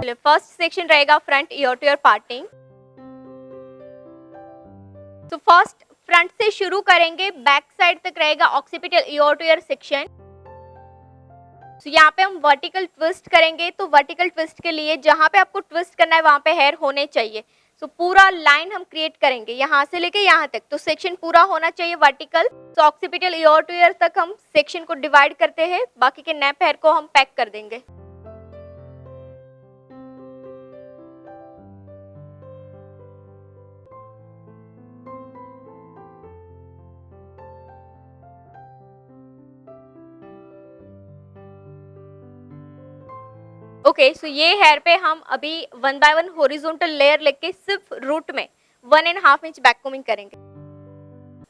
चलिए first section रहेगा front ear to ear parting. तो फर्स्ट फ्रंट से शुरू करेंगे, बैक साइड तक रहेगा occipital ear to ear section. तो यहाँ पे हम वर्टिकल ट्विस्ट करेंगे, तो वर्टिकल ट्विस्ट के लिए जहाँ पे आपको ट्विस्ट करना है वहाँ पे हेयर होने चाहिए। तो पूरा लाइन हम क्रिएट करेंगे यहाँ से लेके यहाँ तक, तो सेक्शन पूरा होना चाहिए वर्टिकल। तो ऑक्सीपिटल ईयर टू ईयर तक हम सेक्शन को डिवाइड करते हैं, बाकी के नैप हेयर को हम पैक कर देंगे। ओके, सो ये हेयर पे हम अभी 1 बाय 1 हॉरिजॉन्टल लेयर लेके सिर्फ रूट में 1.5 इंच बैक कोमिंग करेंगे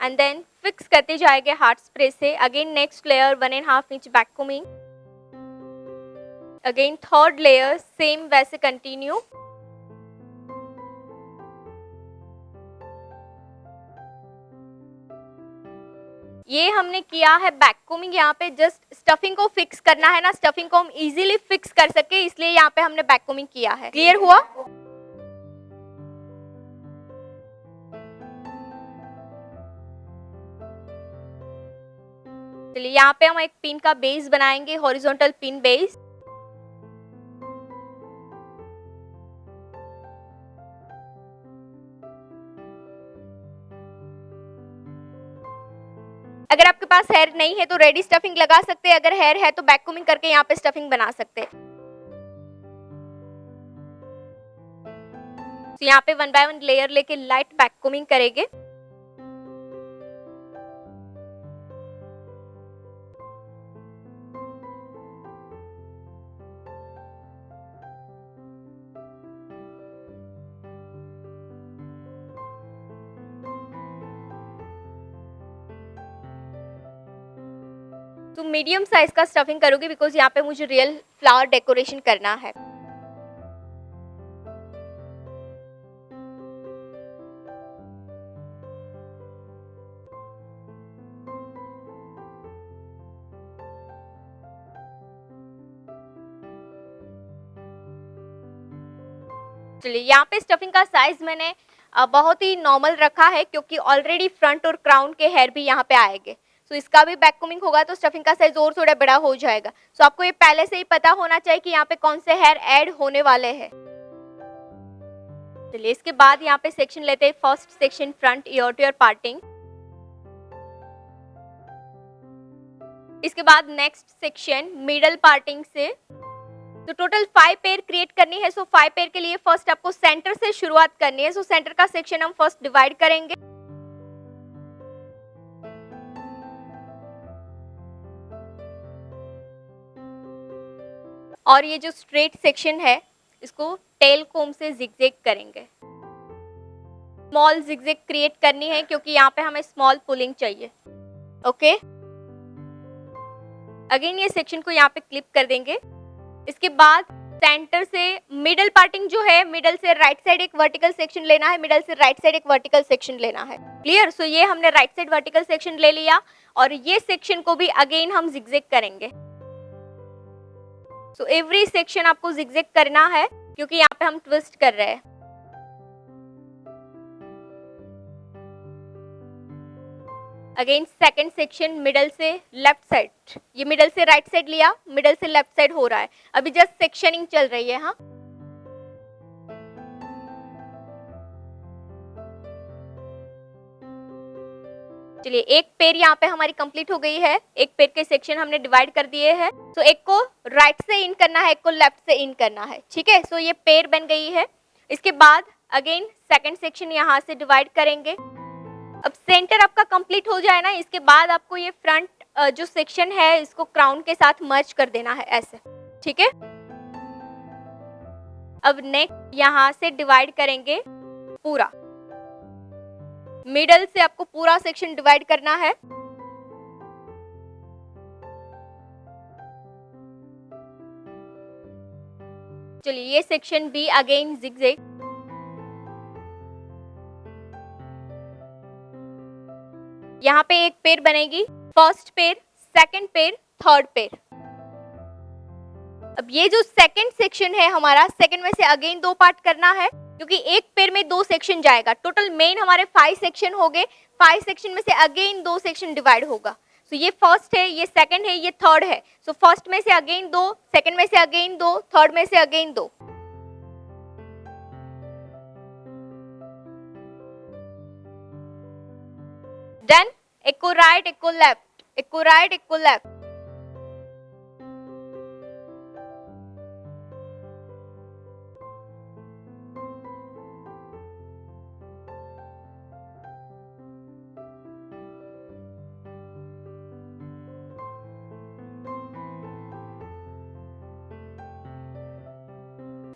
एंड देन फिक्स करते जाएंगे हार्ड स्प्रे से। Again next layer 1.5 inch back combing, again third layer same वैसे कंटिन्यू। ये हमने किया है बैक कोमिंग, यहाँ पे जस्ट स्टफिंग को फिक्स करना है ना, स्टफिंग को हम इजीली फिक्स कर सके इसलिए यहाँ पे हमने बैक कोमिंग किया है। क्लियर हुआ? चलिए यहाँ पे हम एक पिन का बेस बनाएंगे, हॉरिजॉन्टल पिन बेस। अगर आपके पास हेयर नहीं है तो रेडी स्टफिंग लगा सकते हैं, अगर हेयर है तो बैक कोमिंग करके यहाँ पे स्टफिंग बना सकते हैं। तो यहाँ पे 1 बाय 1 लेयर लेके लाइट बैक कोमिंग करेंगे। तो मीडियम साइज का स्टफिंग करोगे बिकॉज यहाँ पे मुझे रियल फ्लावर डेकोरेशन करना है। चलिए यहाँ पे स्टफिंग का साइज मैंने बहुत ही नॉर्मल रखा है क्योंकि ऑलरेडी फ्रंट और क्राउन के हेयर भी यहाँ पे आएंगे। तो इसका भी बैक कोमिंग होगा तो स्टफिंग का साइज और थोड़ा बड़ा हो जाएगा। तो आपको ये पहले से ही पता होना चाहिए कि यहाँ पे कौन से हेयर ऐड होने वाले हैं। चलिए इसके बाद यहाँ पे सेक्शन लेते हैं, first section front ear to ear parting. इसके बाद नेक्स्ट सेक्शन मिडल पार्टिंग से। तो टोटल 5 पेयर क्रिएट करनी है। सो 5 पेयर के लिए फर्स्ट आपको सेंटर से शुरुआत करनी है। सो सेंटर का सेक्शन हम फर्स्ट डिवाइड करेंगे। और ये जो स्ट्रेट सेक्शन है इसको टेल कोम से जिगजैग करेंगे। स्मॉल जिगजैग क्रिएट करनी है क्योंकि यहाँ पे हमें स्मॉल पुलिंग चाहिए। ओके, अगेन ये सेक्शन को यहाँ पे क्लिप कर देंगे। इसके बाद सेंटर से मिडल पार्टिंग जो है, मिडल से राइट साइड एक वर्टिकल सेक्शन लेना है, मिडल से राइट साइड एक वर्टिकल सेक्शन लेना है। क्लियर? सो ये हमने राइट साइड वर्टिकल सेक्शन ले लिया और ये सेक्शन को भी अगेन हम जिगजैग करेंगे। सो एवरी सेक्शन आपको जिगजैग करना है क्योंकि यहाँ पे हम ट्विस्ट कर रहे हैं। अगेन सेकंड सेक्शन मिडल से लेफ्ट साइड, ये मिडल से राइट साइड लिया, मिडल से लेफ्ट साइड हो रहा है। अभी जस्ट सेक्शनिंग चल रही है। हाँ, चलिए एक पेयर यहाँ पे हमारी कंप्लीट हो गई है। एक पेयर के सेक्शन हमने डिवाइड कर दिए हैं। तो एक को राइट से इन करना है, एक को लेफ्ट से इन करना है। ठीक है, सो ये पेयर बन गई है। इसके बाद अगेन सेकंड सेक्शन यहाँ से डिवाइड करेंगे। अब सेंटर आपका कंप्लीट हो जाए ना, इसके बाद आपको ये फ्रंट जो सेक्शन है इसको क्राउन के साथ मर्ज कर देना है ऐसे। ठीक है, अब नेक यहाँ से डिवाइड करेंगे पूरा, मिडल से आपको पूरा सेक्शन डिवाइड करना है। चलिए ये सेक्शन भी अगेन जिगजैग। यहाँ पे एक पेयर बनेगी, first pair, second pair, third pair. अब ये जो सेकंड सेक्शन है हमारा, सेकंड में से अगेन 2 पार्ट करना है, क्योंकि एक पेयर में 2 सेक्शन जाएगा। टोटल मेन हमारे 5 सेक्शन हो गए, 5 सेक्शन में से अगेन 2 सेक्शन डिवाइड होगा। सो ये फर्स्ट है, ये सेकंड है, ये थर्ड है। सो फर्स्ट में से अगेन 2, सेकंड में से अगेन 2, थर्ड में से अगेन 2। डन। एक को राइट, एक को लेफ्ट, एक को राइट, एक को लेफ्ट।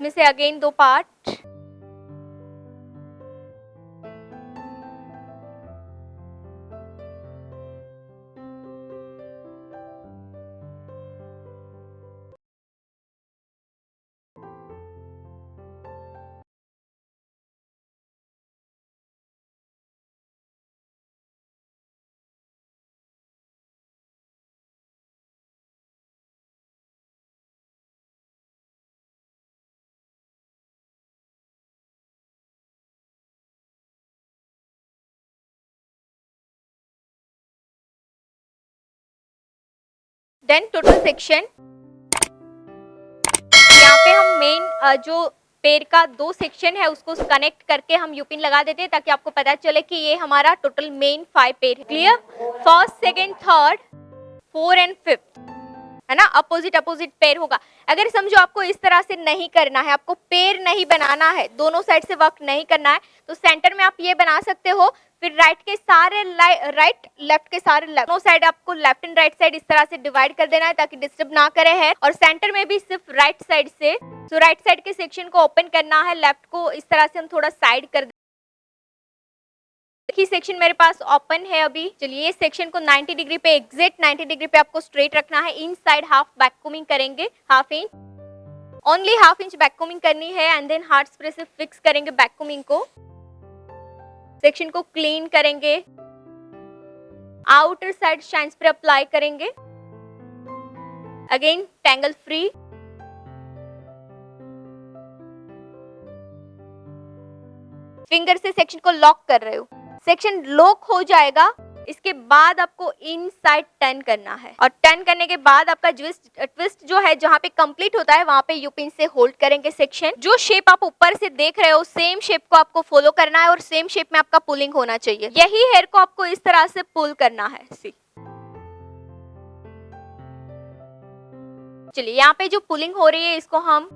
में से again 2 part. Then total section, यहाँ पे हम मेन जो पेड़ का 2 सेक्शन है उसको कनेक्ट करके हम यूपिन लगा देते हैं, ताकि आपको पता चले कि ये हमारा टोटल मेन 5 पेड़ है। Clear? First, second, third, 4 and 5th, है ना, अपोजिट अपोजिट पेयर होगा। अगर समझो आपको इस तरह से नहीं करना है, आपको पेयर नहीं बनाना है, दोनों साइड से वर्क नहीं करना है, तो सेंटर में आप ये बना सकते हो। फिर राइट के सारे राइट, लेफ्ट के सारे लेफ्ट, दोनों साइड आपको लेफ्ट एंड राइट साइड इस तरह से डिवाइड कर देना है ताकि डिस्टर्ब ना करे है। और सेंटर में भी सिर्फ राइट साइड से, तो राइट साइड के सेक्शन को ओपन करना है, लेफ्ट को इस तरह से हम थोड़ा साइड कर ही सेक्शन मेरे पास ओपन है अभी। चलिए इस सेक्शन को 90 डिग्री पे, एग्जैक्ट 90 डिग्री पे आपको स्ट्रेट रखना है। इन साइड हाफ बैककोमिंग करेंगे, half inch, only half inch backcombing करनी है, एंड देन हार्ड स्प्रे से फिक्स करेंगे बैककोमिंग को। सेक्शन को क्लीन करेंगे, outer side shine spray apply करेंगे, अगेन टैंगल फ्री। फिंगर से सेक्शन को लॉक कर रहे हो, सेक्शन लॉक हो जाएगा। इसके बाद आपको इनसाइड टर्न करना है, और टर्न करने के बाद आपका ट्विस्ट जो है जहाँ पे कंप्लीट होता है वहां पे यूपिन से होल्ड करेंगे सेक्शन। जो शेप आप ऊपर से देख रहे हो सेम शेप को आपको फॉलो करना है, और सेम शेप में आपका पुलिंग होना चाहिए। यही हेयर को आपको इस तरह से पुल करना है। सी, चलिए यहाँ पे जो पुलिंग हो रही है इसको हम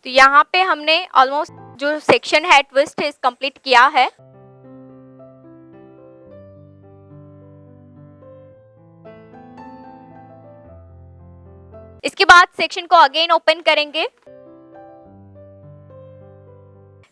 तो यहाँ पे हमने ऑलमोस्ट जो सेक्शन है ट्विस्ट है इस कंप्लीट किया है। इसके बाद सेक्शन को अगेन ओपन करेंगे,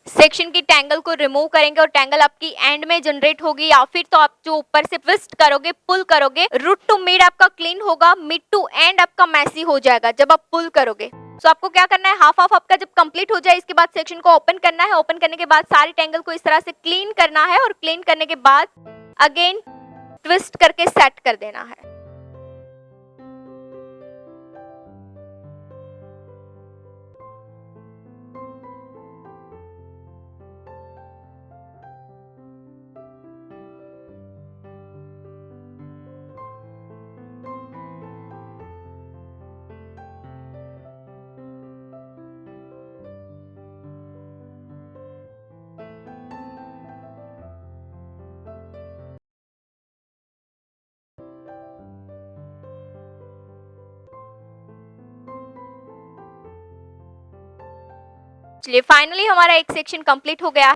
सेक्शन की टैंगल को रिमूव करेंगे, और टैंगल आपकी एंड में जनरेट होगी, या फिर तो आप जो ऊपर से ट्विस्ट करोगे, पुल करोगे, रूट टू मिड आपका क्लीन होगा, मिड टू एंड आपका मैसी हो जाएगा जब आप पुल करोगे। तो आपको क्या करना है, हाफ हाफ आपका जब कंप्लीट हो जाए इसके बाद सेक्शन को ओपन करना है। ओपन करने के बाद सारी टैंगल को इस तरह से क्लीन करना है, और क्लीन करने के बाद अगेन ट्विस्ट करके सेट कर देना है। चलिए फाइनली हमारा एक सेक्शन कंप्लीट हो गया।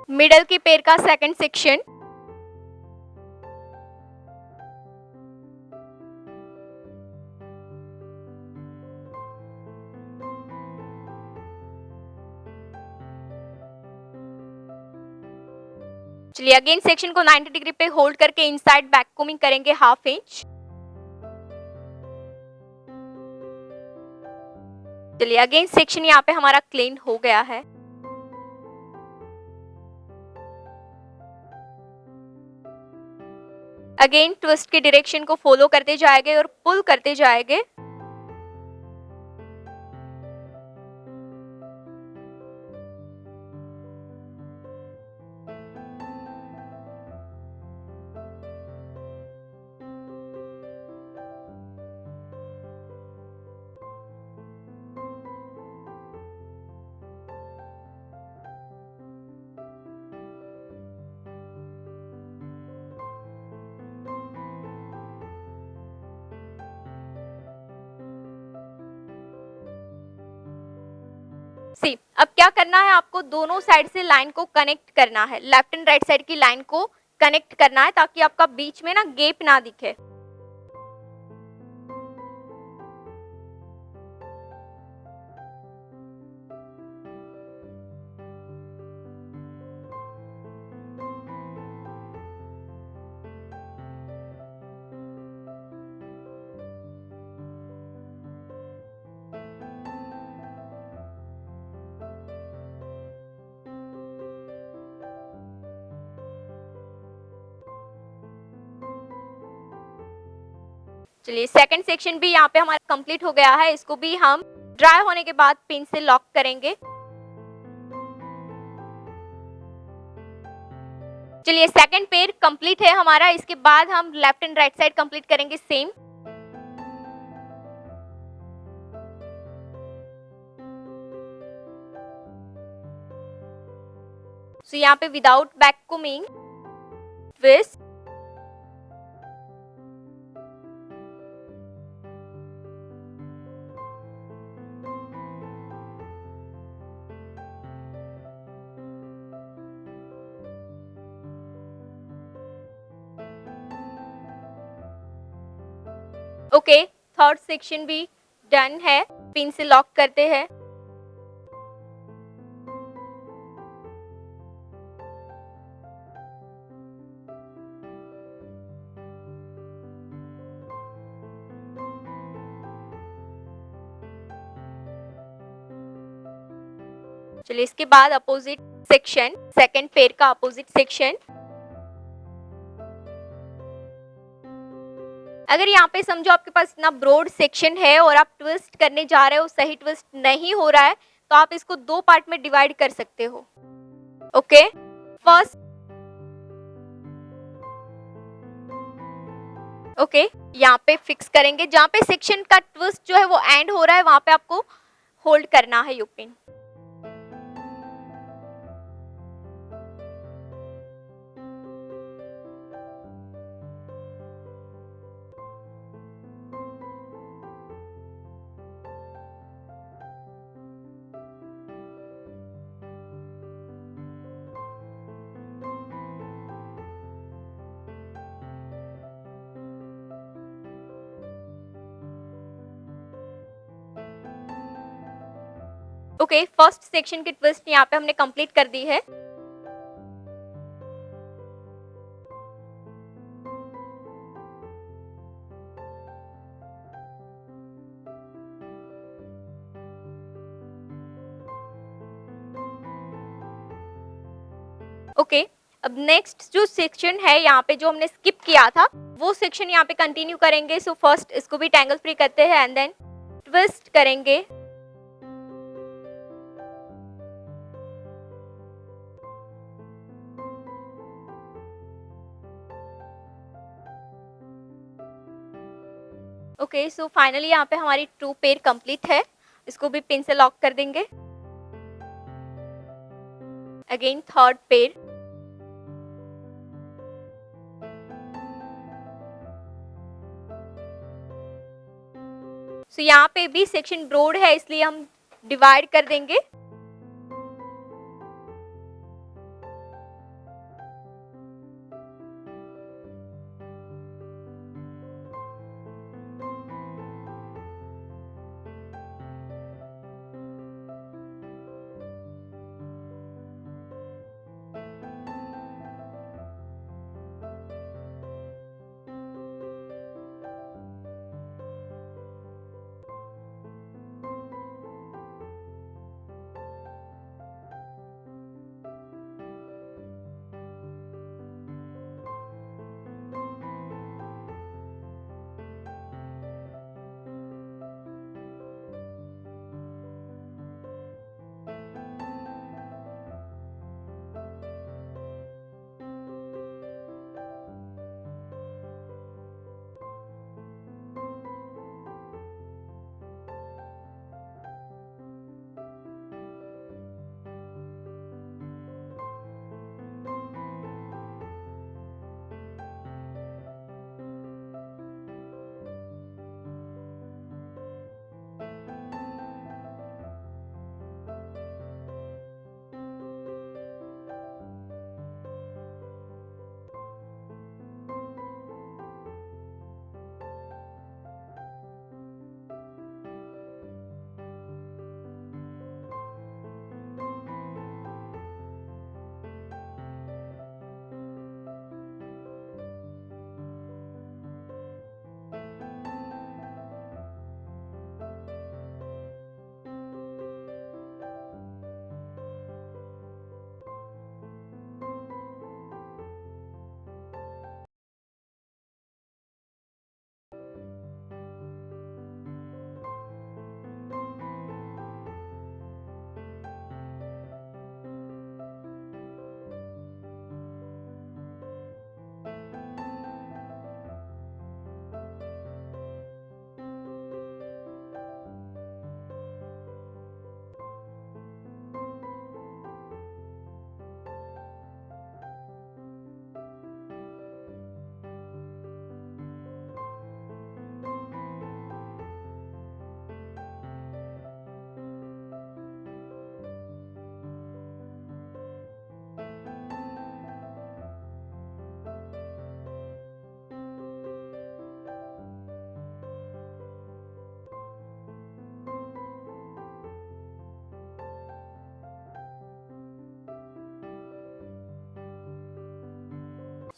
मिडल के पेयर का सेकंड सेक्शन, चलिए अगेन सेक्शन को 90 डिग्री पे होल्ड करके इनसाइड बैक कोमिंग करेंगे हाफ इंच। चलिए अगेन सेक्शन यहाँ पे हमारा क्लीन हो गया है। अगेन ट्विस्ट के डायरेक्शन को फॉलो करते जाएंगे और पुल करते जाएंगे। सी अब क्या करना है, आपको दोनों साइड से लाइन को कनेक्ट करना है, लेफ्ट एंड राइट साइड की लाइन को कनेक्ट करना है ताकि आपका बीच में ना गैप ना दिखे। चलिए सेकंड सेक्शन भी यहाँ पे हमारा कंप्लीट हो गया है, इसको भी हम ड्राई होने के बाद पिन से लॉक करेंगे। चलिए सेकंड पेयर कंप्लीट है हमारा, इसके बाद हम left and right side complete करेंगे सेम। तो यहाँ पे without back combing twist, okay third section भी डन है, पिन से लॉक करते हैं। चलिए इसके बाद अपोजिट सेक्शन, सेकंड पेयर का अपोजिट सेक्शन। अगर यहाँ पे समझो आपके पास इतना ब्रॉड सेक्शन है और आप ट्विस्ट करने जा रहे हो, सही ट्विस्ट नहीं हो रहा है, तो आप इसको दो पार्ट में डिवाइड कर सकते हो। ओके फर्स्ट, ओके यहाँ पे फिक्स करेंगे, जहाँ पे सेक्शन का ट्विस्ट जो है वो एंड हो रहा है वहां पे आपको होल्ड करना है यूपिन। ओके फर्स्ट सेक्शन की ट्विस्ट यहाँ पे हमने कंप्लीट कर दी है। ओके अब नेक्स्ट जो सेक्शन है यहाँ पे जो हमने स्किप किया था वो सेक्शन यहाँ पे कंटिन्यू करेंगे। सो फर्स्ट इसको भी टैंगल फ्री करते हैं एंड देन ट्विस्ट करेंगे। ओके सो फाइनली यहाँ पे हमारी टू पेयर कंप्लीट है, इसको भी पिन से लॉक कर देंगे। अगेन थर्ड पेयर, सो यहाँ पे भी सेक्शन ब्रॉड है इसलिए हम डिवाइड कर देंगे।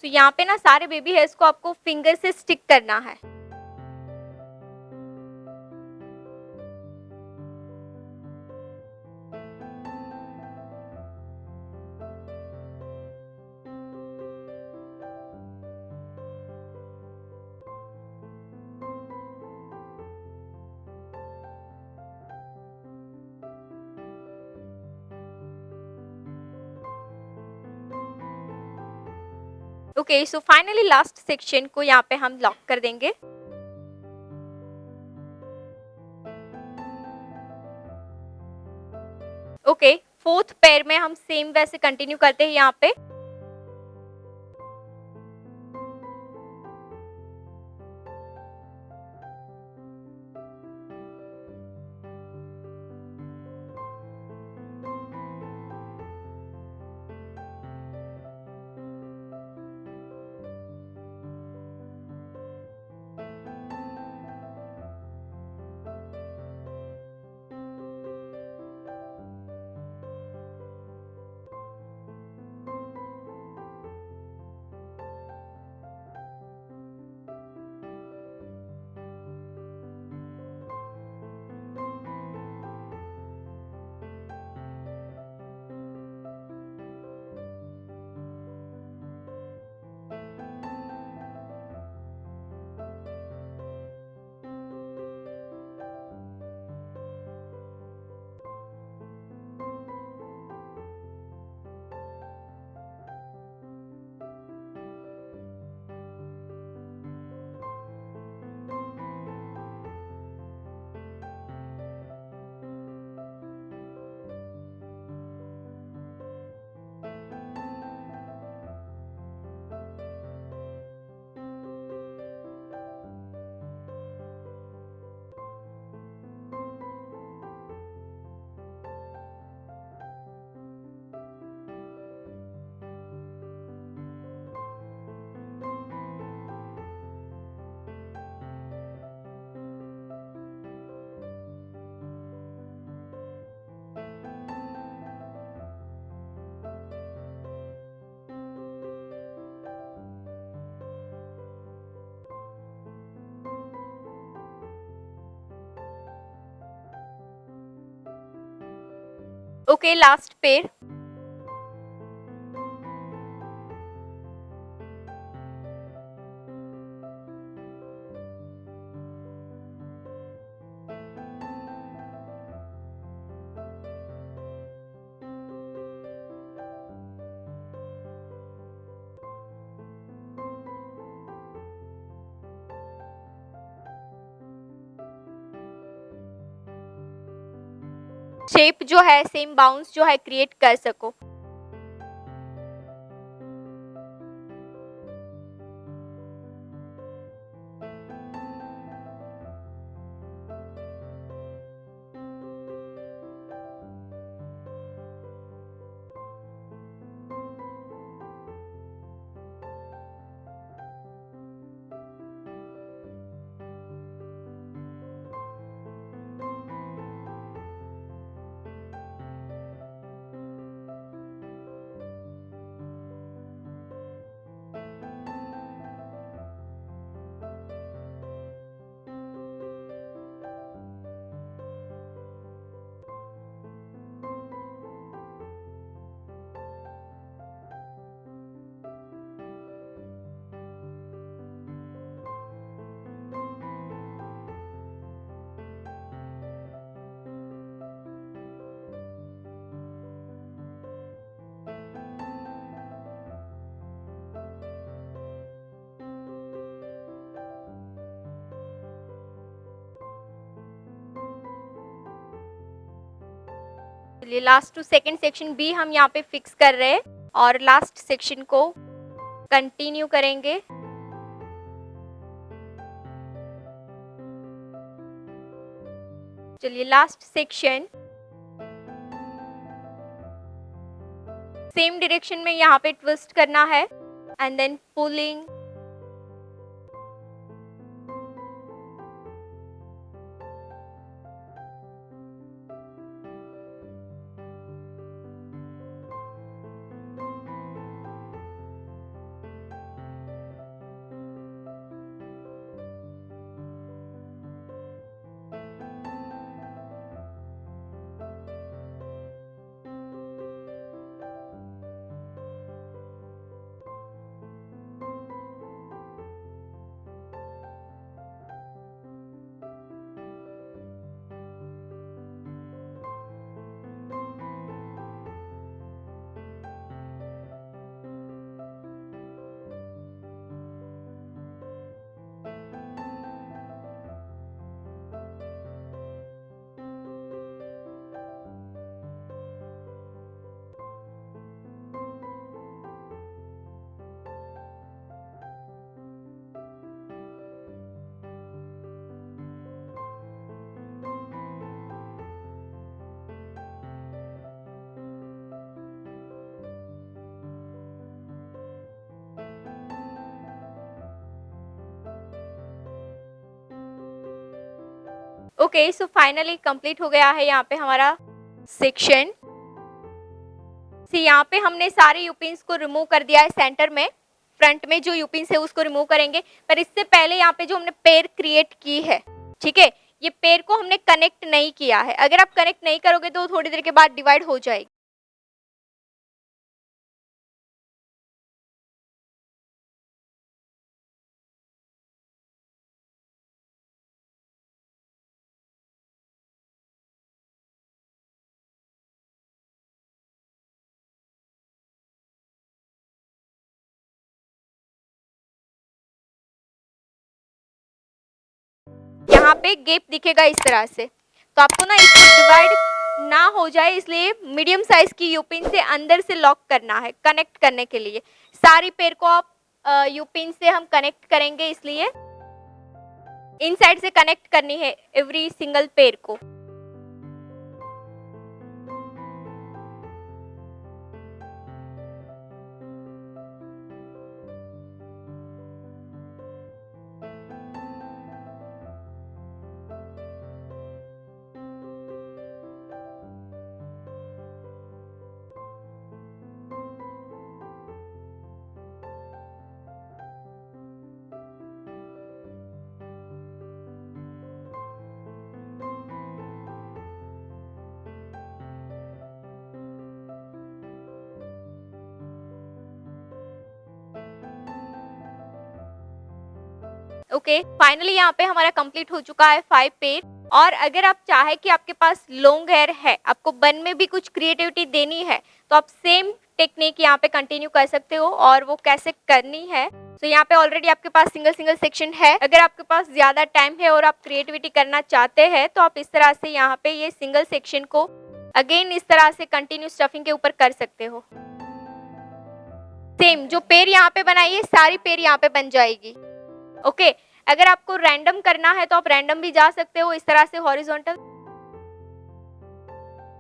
सो यहाँ पे ना सारे बेबी हेयर्स को आपको फिंगर से स्टिक करना है। Okay, so finally last section को यहाँ पे हम लॉक कर देंगे। ओके, फोर्थ पेयर में हम सेम वैसे कंटिन्यू करते हैं यहाँ पे। Okay, last pair. शेप जो है सेम बाउंस जो है क्रिएट कर सको। चलिए लास्ट टू सेकंड सेक्शन भी हम यहाँ पे फिक्स कर रहे हैं और लास्ट सेक्शन को कंटिन्यू करेंगे। चलिए लास्ट सेक्शन सेम डायरेक्शन में यहाँ पे ट्विस्ट करना है and then pulling. Okay, so finally complete हो गया है यहाँ पे हमारा सेक्शन। यहाँ पे हमने सारे यूपिन्स को रिमूव कर दिया है सेंटर में, फ्रंट में जो यूपिन्स है उसको रिमूव करेंगे। पर इससे पहले यहाँ पे जो हमने पेयर क्रिएट की है, ठीक है, ये पेयर को हमने कनेक्ट नहीं किया है। अगर आप कनेक्ट नहीं करोगे तो थोड़ी देर के बाद डिवाइड हो जाएगी। यहाँ पे गैप दिखेगा इस तरह से, तो आपको ना इसको डिवाइड ना हो जाए इसलिए मीडियम साइज की यूपिन से अंदर से लॉक करना है कनेक्ट करने के लिए। सारी पेयर को आप यूपिन से हम कनेक्ट करेंगे, इसलिए इन साइड से कनेक्ट करनी है एवरी सिंगल पेयर को। ओके, फाइनली यहाँ पे हमारा कंप्लीट हो चुका है 5 पेयर। और अगर आप चाहे कि आपके पास लॉन्ग हेयर है, आपको बन में भी कुछ क्रिएटिविटी देनी है, तो आप सेम टेक्निक यहाँ पे कंटिन्यू कर सकते हो। और वो कैसे करनी है, तो यहाँ पे ऑलरेडी आपके पास सिंगल सिंगल सेक्शन है। अगर आपके पास ज्यादा टाइम है और आप क्रिएटिविटी करना चाहते हैं तो आप इस तरह से यहाँ पे ये सिंगल सेक्शन को अगेन इस तरह से कंटिन्यू स्टफिंग के ऊपर कर सकते हो। सेम जो पेयर यहाँ पे बनाई है सारी पेयर यहाँ पे बन जाएगी। ओके, अगर आपको रैंडम करना है तो आप रैंडम भी जा सकते हो इस तरह से हॉरिजॉन्टल।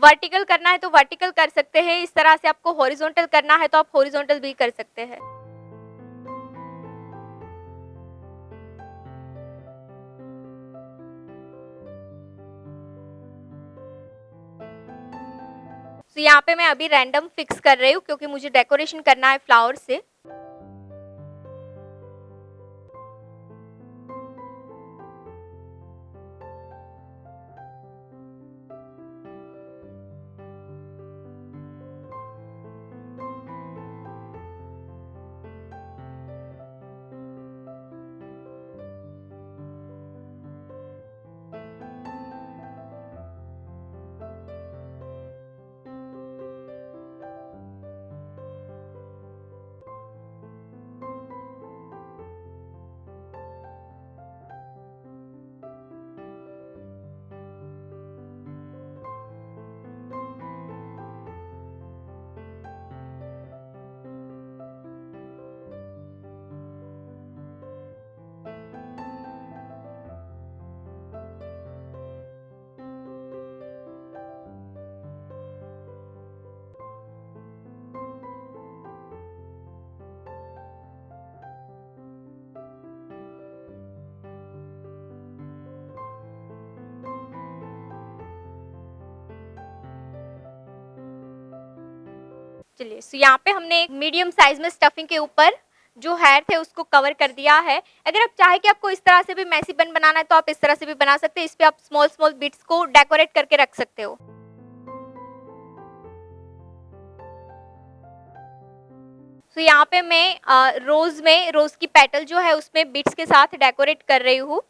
वर्टिकल करना है तो वर्टिकल कर सकते हैं, इस तरह से आपको हॉरिजॉन्टल करना है तो आप हॉरिजॉन्टल भी कर सकते हैं। तो यहाँ पे मैं अभी रैंडम फिक्स कर रही हूँ क्योंकि मुझे डेकोरेशन करना है फ्लावर से। चलिए, सो यहाँ पे हमने एक मीडियम साइज में स्टफिंग के ऊपर जो हेयर थे उसको कवर कर दिया है। अगर आप चाहे कि आपको इस तरह से भी मैसी बन बनाना है तो आप इस तरह से भी बना सकते हैं। इस पे आप स्मॉल स्मॉल बिट्स को डेकोरेट करके रख सकते हो। तो यहाँ पे मैं रोज की पेटल जो है उसमें बिट्स के साथ डेकोरेट कर रही हूँ।